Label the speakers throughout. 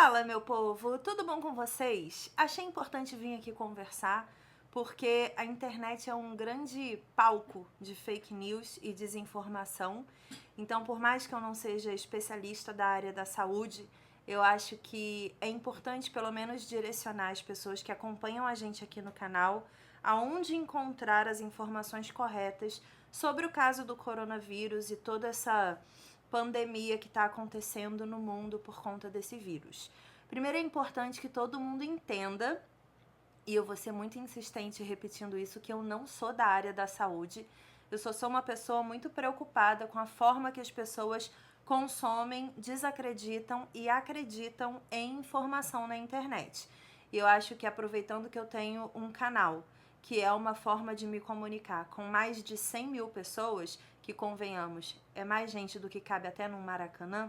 Speaker 1: Fala, meu povo, tudo bom com vocês? Achei importante vir aqui conversar porque a internet é um grande palco de fake news e desinformação. Então, por mais que eu não seja especialista da área da saúde, eu acho que é importante pelo menos direcionar as pessoas que acompanham a gente aqui no canal aonde encontrar as informações corretas sobre o caso do coronavírus e toda essa pandemia que está acontecendo no mundo por conta desse vírus. Primeiro é importante que todo mundo entenda, e eu vou ser muito insistente repetindo isso, que eu não sou da área da saúde, eu só sou uma pessoa muito preocupada com a forma que as pessoas consomem, desacreditam e acreditam em informação na internet. E eu acho que aproveitando que eu tenho um canal, que é uma forma de me comunicar com mais de 100 mil pessoas, que convenhamos, é mais gente do que cabe até num Maracanã,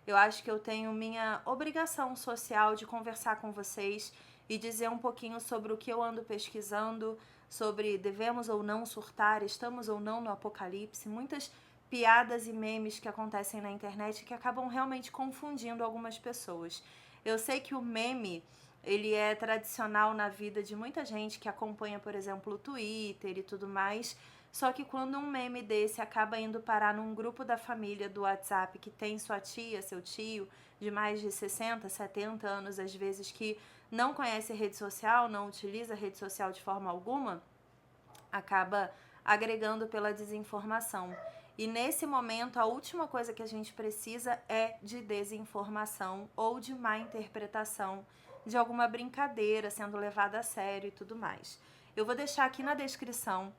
Speaker 1: eu acho que eu tenho minha obrigação social de conversar com vocês e dizer um pouquinho sobre o que eu ando pesquisando, sobre devemos ou não surtar, estamos ou não no apocalipse, muitas piadas e memes que acontecem na internet que acabam realmente confundindo algumas pessoas. Eu sei que o meme, ele é tradicional na vida de muita gente que acompanha, por exemplo, o Twitter e tudo mais, só que quando um meme desse acaba indo parar num grupo da família do WhatsApp que tem sua tia, seu tio, de mais de 60, 70 anos, às vezes, que não conhece rede social, não utiliza rede social de forma alguma, acaba agregando pela desinformação. E nesse momento, a última coisa que a gente precisa é de desinformação ou de má interpretação de alguma brincadeira sendo levada a sério e tudo mais. Eu vou deixar aqui na descrição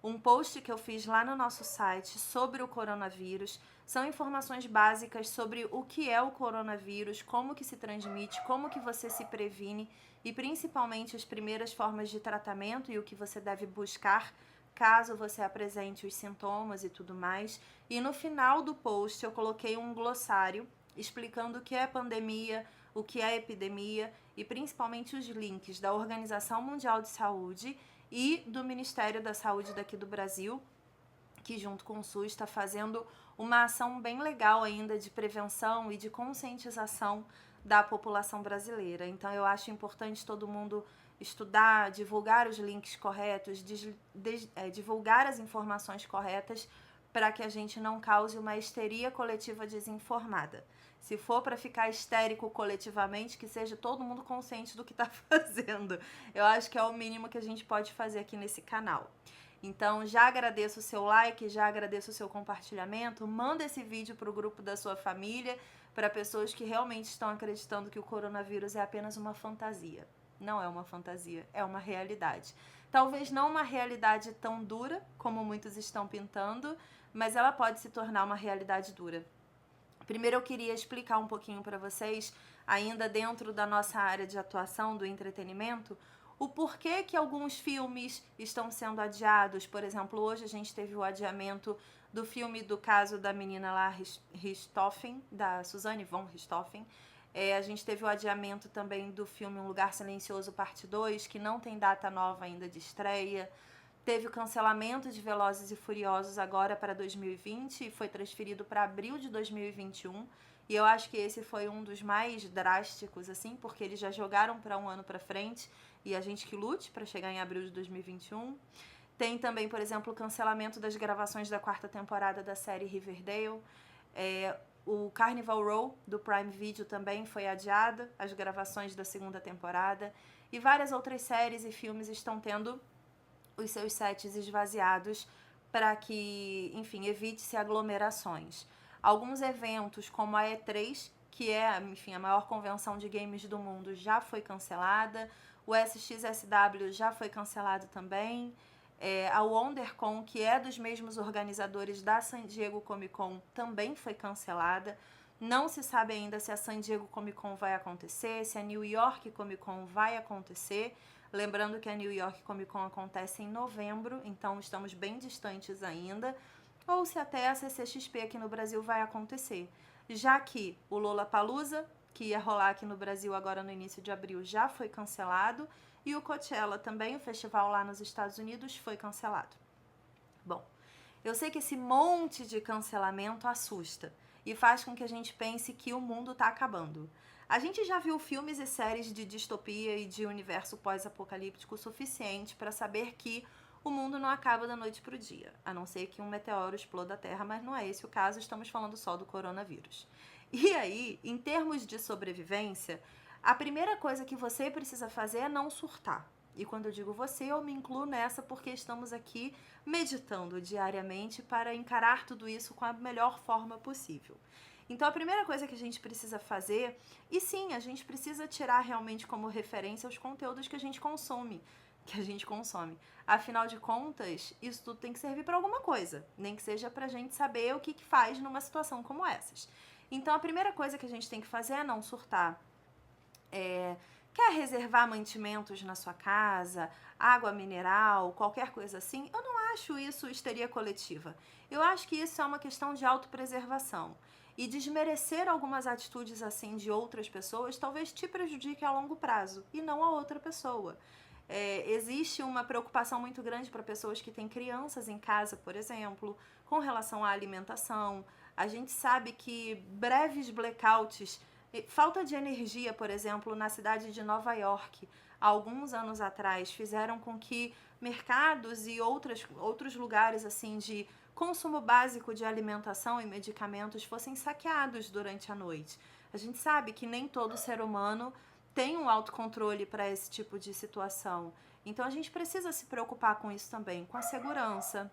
Speaker 1: um post que eu fiz lá no nosso site sobre o coronavírus. São informações básicas sobre o que é o coronavírus, como que se transmite, como que você se previne e principalmente as primeiras formas de tratamento e o que você deve buscar caso você apresente os sintomas e tudo mais. E no final do post eu coloquei um glossário explicando o que é pandemia, o que é epidemia e principalmente os links da Organização Mundial de Saúde e do Ministério da Saúde daqui do Brasil, que junto com o SUS está fazendo uma ação bem legal ainda de prevenção e de conscientização da população brasileira. Então eu acho importante todo mundo estudar, divulgar os links corretos, divulgar as informações corretas para que a gente não cause uma histeria coletiva desinformada. Se for para ficar histérico coletivamente, que seja todo mundo consciente do que está fazendo. Eu acho que é o mínimo que a gente pode fazer aqui nesse canal. Então, já agradeço o seu like, já agradeço o seu compartilhamento, manda esse vídeo para o grupo da sua família, para pessoas que realmente estão acreditando que o coronavírus é apenas uma fantasia. Não é uma fantasia, é uma realidade. Talvez não uma realidade tão dura como muitos estão pintando, mas ela pode se tornar uma realidade dura. Primeiro eu queria explicar um pouquinho para vocês, ainda dentro da nossa área de atuação do entretenimento, o porquê que alguns filmes estão sendo adiados. Por exemplo, hoje a gente teve o adiamento do filme do caso da menina lá, Richthofen, da Suzanne von Richthofen. A gente teve o adiamento também do filme Um Lugar Silencioso, parte 2, que não tem data nova ainda de estreia. Teve o cancelamento de Velozes e Furiosos agora para 2020 e foi transferido para abril de 2021. E eu acho que esse foi um dos mais drásticos, assim, porque eles já jogaram para um ano para frente e a gente que lute para chegar em abril de 2021. Tem também, por exemplo, o cancelamento das gravações da 4ª temporada da série Riverdale. O Carnival Row, do Prime Video, também foi adiada, as gravações da 2ª temporada. E várias outras séries e filmes estão tendo os seus sets esvaziados para que, enfim, evite-se aglomerações. Alguns eventos, como a E3, que é, enfim, a maior convenção de games do mundo, já foi cancelada. O SXSW já foi cancelado também. A WonderCon, que é dos mesmos organizadores da San Diego Comic Con, também foi cancelada. Não se sabe ainda se a San Diego Comic Con vai acontecer, se a New York Comic Con vai acontecer. Lembrando que a New York Comic Con acontece em novembro, então estamos bem distantes ainda. Ou se até a CCXP aqui no Brasil vai acontecer. Já que o Lollapalooza, que ia rolar aqui no Brasil agora no início de abril, já foi cancelado. E o Coachella também, o festival lá nos Estados Unidos, foi cancelado. Bom, eu sei que esse monte de cancelamento assusta e faz com que a gente pense que o mundo está acabando. A gente já viu filmes e séries de distopia e de universo pós-apocalíptico o suficiente para saber que o mundo não acaba da noite pro dia, a não ser que um meteoro exploda a Terra, mas não é esse o caso, estamos falando só do coronavírus. E aí, em termos de sobrevivência, a primeira coisa que você precisa fazer é não surtar. E quando eu digo você, eu me incluo nessa porque estamos aqui meditando diariamente para encarar tudo isso com a melhor forma possível. Então, a primeira coisa que a gente precisa fazer, e sim, a gente precisa tirar realmente como referência os conteúdos que a gente consome. Afinal de contas, isso tudo tem que servir para alguma coisa, nem que seja para a gente saber o que faz numa situação como essas. Então, a primeira coisa que a gente tem que fazer é não surtar. Quer reservar mantimentos na sua casa, água mineral, qualquer coisa assim? Eu não acho isso histeria coletiva. Eu acho que isso é uma questão de autopreservação. E desmerecer algumas atitudes assim de outras pessoas talvez te prejudique a longo prazo e não a outra pessoa. Existe uma preocupação muito grande para pessoas que têm crianças em casa, por exemplo, com relação à alimentação. A gente sabe que breves blackouts, falta de energia, por exemplo, na cidade de Nova York, há alguns anos atrás, fizeram com que mercados e outros lugares assim de consumo básico de alimentação e medicamentos fossem saqueados durante a noite. A gente sabe que nem todo ser humano tem um autocontrole para esse tipo de situação. Então a gente precisa se preocupar com isso também, com a segurança,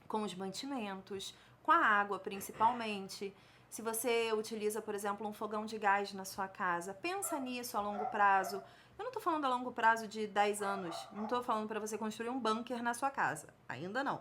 Speaker 1: com os mantimentos, com a água principalmente. Se você utiliza, por exemplo, um fogão de gás na sua casa, pensa nisso a longo prazo. Eu não estou falando a longo prazo de 10 anos, não estou falando para você construir um bunker na sua casa, ainda não.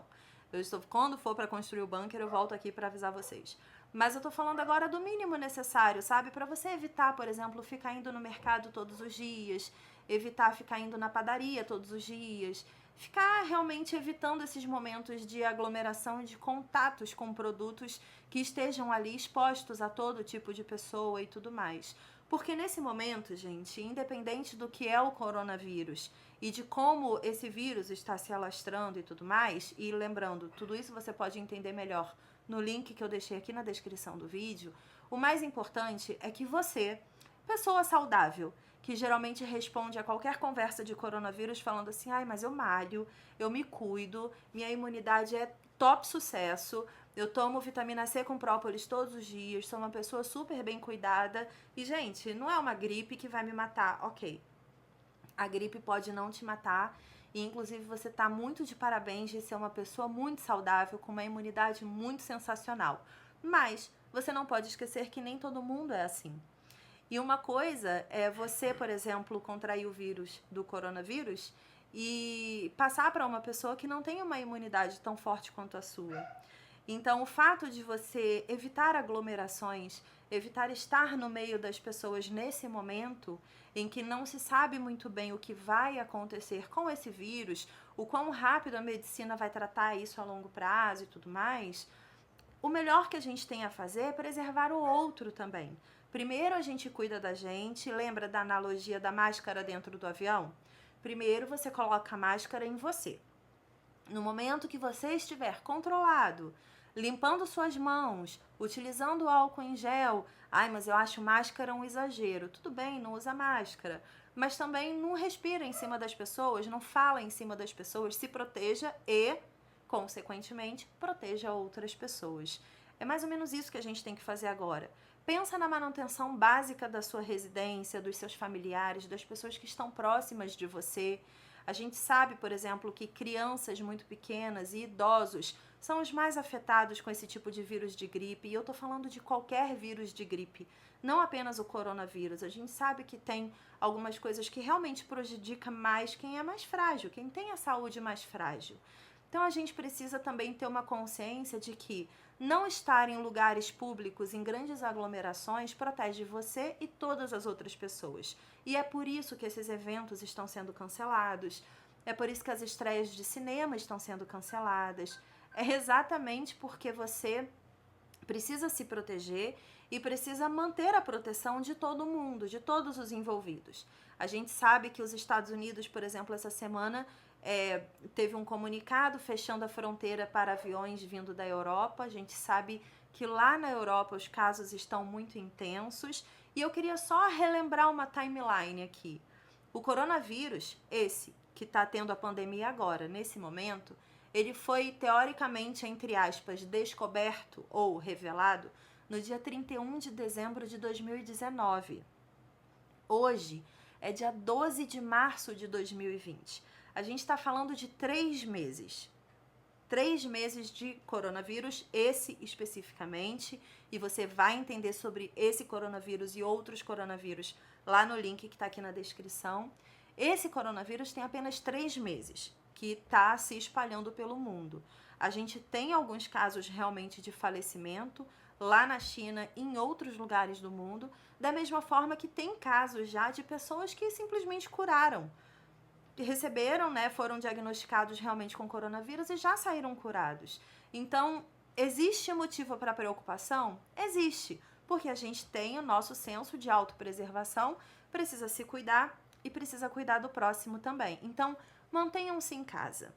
Speaker 1: Quando for para construir o bunker, eu volto aqui para avisar vocês. Mas eu tô falando agora do mínimo necessário, sabe? Para você evitar, por exemplo, ficar indo no mercado todos os dias, evitar ficar indo na padaria todos os dias, ficar realmente evitando esses momentos de aglomeração e de contatos com produtos que estejam ali expostos a todo tipo de pessoa e tudo mais. Porque nesse momento, gente, independente do que é o coronavírus e de como esse vírus está se alastrando e tudo mais, e lembrando, tudo isso você pode entender melhor no link que eu deixei aqui na descrição do vídeo, o mais importante é que você, pessoa saudável, que geralmente responde a qualquer conversa de coronavírus falando assim, ai, mas eu malho, eu me cuido, minha imunidade é top sucesso, eu tomo vitamina C com própolis todos os dias, sou uma pessoa super bem cuidada e, gente, não é uma gripe que vai me matar, ok. A gripe pode não te matar e, inclusive, você tá muito de parabéns de ser uma pessoa muito saudável, com uma imunidade muito sensacional. Mas você não pode esquecer que nem todo mundo é assim. E uma coisa é você, por exemplo, contrair o vírus do coronavírus e passar para uma pessoa que não tem uma imunidade tão forte quanto a sua. Então, o fato de você evitar aglomerações, evitar estar no meio das pessoas nesse momento em que não se sabe muito bem o que vai acontecer com esse vírus, o quão rápido a medicina vai tratar isso a longo prazo e tudo mais, o melhor que a gente tem a fazer é preservar o outro também. Primeiro a gente cuida da gente, lembra da analogia da máscara dentro do avião? Primeiro você coloca a máscara em você. No momento que você estiver controlado, limpando suas mãos, utilizando álcool em gel, ai, mas eu acho máscara um exagero. Tudo bem, não usa máscara, mas também não respira em cima das pessoas, não fala em cima das pessoas, se proteja e, consequentemente, proteja outras pessoas. É mais ou menos isso que a gente tem que fazer agora. Pensa na manutenção básica da sua residência, dos seus familiares, das pessoas que estão próximas de você. A gente sabe, por exemplo, que crianças muito pequenas e idosos são os mais afetados com esse tipo de vírus de gripe. E eu tô falando de qualquer vírus de gripe, não apenas o coronavírus. A gente sabe que tem algumas coisas que realmente prejudicam mais quem é mais frágil, quem tem a saúde mais frágil. Então a gente precisa também ter uma consciência de que não estar em lugares públicos, em grandes aglomerações, protege você e todas as outras pessoas. E é por isso que esses eventos estão sendo cancelados, é por isso que as estreias de cinema estão sendo canceladas. É exatamente porque você precisa se proteger e precisa manter a proteção de todo mundo, de todos os envolvidos. A gente sabe que os Estados Unidos, por exemplo, essa semana teve um comunicado fechando a fronteira para aviões vindo da Europa. A gente sabe que lá na Europa os casos estão muito intensos E eu queria só relembrar uma timeline aqui. O coronavírus, esse que está tendo a pandemia agora, nesse momento, ele foi teoricamente, entre aspas, descoberto ou revelado no dia 31 de dezembro de 2019. Hoje é dia 12 de março de 2020. A gente está falando de 3 meses. 3 meses de coronavírus, esse especificamente, e você vai entender sobre esse coronavírus e outros coronavírus lá no link que está aqui na descrição. Esse coronavírus tem apenas 3 meses que está se espalhando pelo mundo. A gente tem alguns casos realmente de falecimento lá na China e em outros lugares do mundo, da mesma forma que tem casos já de pessoas que simplesmente curaram. Receberam, né, foram diagnosticados realmente com coronavírus e já saíram curados. Então, existe motivo para preocupação? Existe, porque a gente tem o nosso senso de autopreservação, precisa se cuidar e precisa cuidar do próximo também. Então, mantenham-se em casa,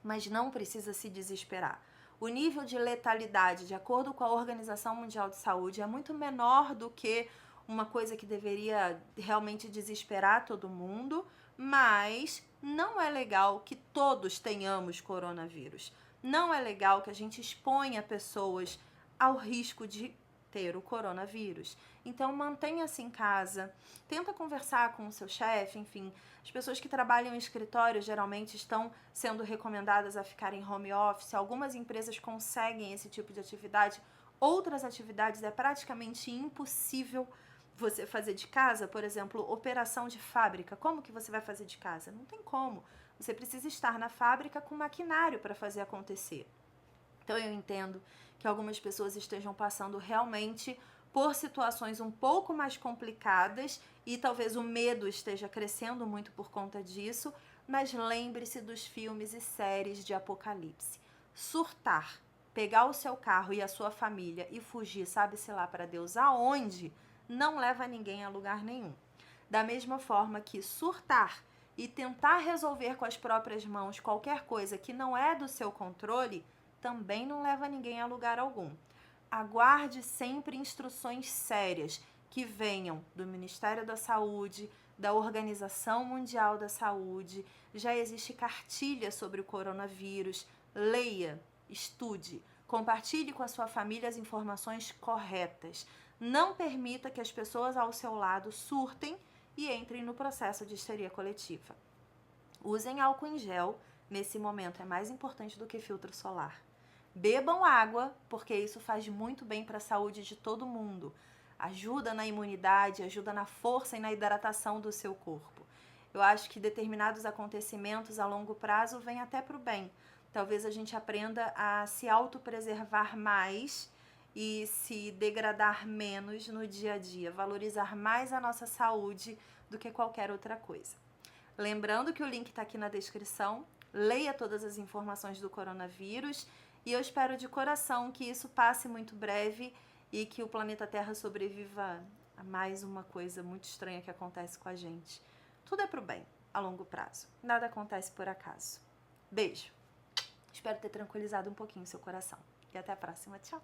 Speaker 1: mas não precisa se desesperar. O nível de letalidade, de acordo com a Organização Mundial de Saúde, é muito menor do que uma coisa que deveria realmente desesperar todo mundo, mas não é legal que todos tenhamos coronavírus. Não é legal que a gente exponha pessoas ao risco de ter o coronavírus. Então, mantenha-se em casa, tenta conversar com o seu chefe, enfim. As pessoas que trabalham em escritório geralmente estão sendo recomendadas a ficarem home office. Algumas empresas conseguem esse tipo de atividade. Outras atividades é praticamente impossível você fazer de casa. Por exemplo, operação de fábrica. Como que você vai fazer de casa? Não tem como. Você precisa estar na fábrica com maquinário para fazer acontecer. Então eu entendo que algumas pessoas estejam passando realmente por situações um pouco mais complicadas e talvez o medo esteja crescendo muito por conta disso, mas lembre-se dos filmes e séries de apocalipse. Surtar, pegar o seu carro e a sua família e fugir, sabe-se lá para Deus aonde, não leva ninguém a lugar nenhum. Da mesma forma que surtar e tentar resolver com as próprias mãos qualquer coisa que não é do seu controle, também não leva ninguém a lugar algum. Aguarde sempre instruções sérias que venham do Ministério da Saúde, da Organização Mundial da Saúde. Já existe cartilha sobre o coronavírus. Leia, estude, compartilhe com a sua família as informações corretas. Não permita que as pessoas ao seu lado surtem e entrem no processo de histeria coletiva. Usem álcool em gel, nesse momento é mais importante do que filtro solar. Bebam água, porque isso faz muito bem para a saúde de todo mundo. Ajuda na imunidade, ajuda na força e na hidratação do seu corpo. Eu acho que determinados acontecimentos a longo prazo vêm até para o bem. Talvez a gente aprenda a se autopreservar mais e se degradar menos no dia a dia, valorizar mais a nossa saúde do que qualquer outra coisa. Lembrando que o link está aqui na descrição, leia todas as informações do coronavírus e eu espero de coração que isso passe muito breve e que o planeta Terra sobreviva a mais uma coisa muito estranha que acontece com a gente. Tudo é pro bem, a longo prazo. Nada acontece por acaso. Beijo. Espero ter tranquilizado um pouquinho o seu coração. E até a próxima. Tchau.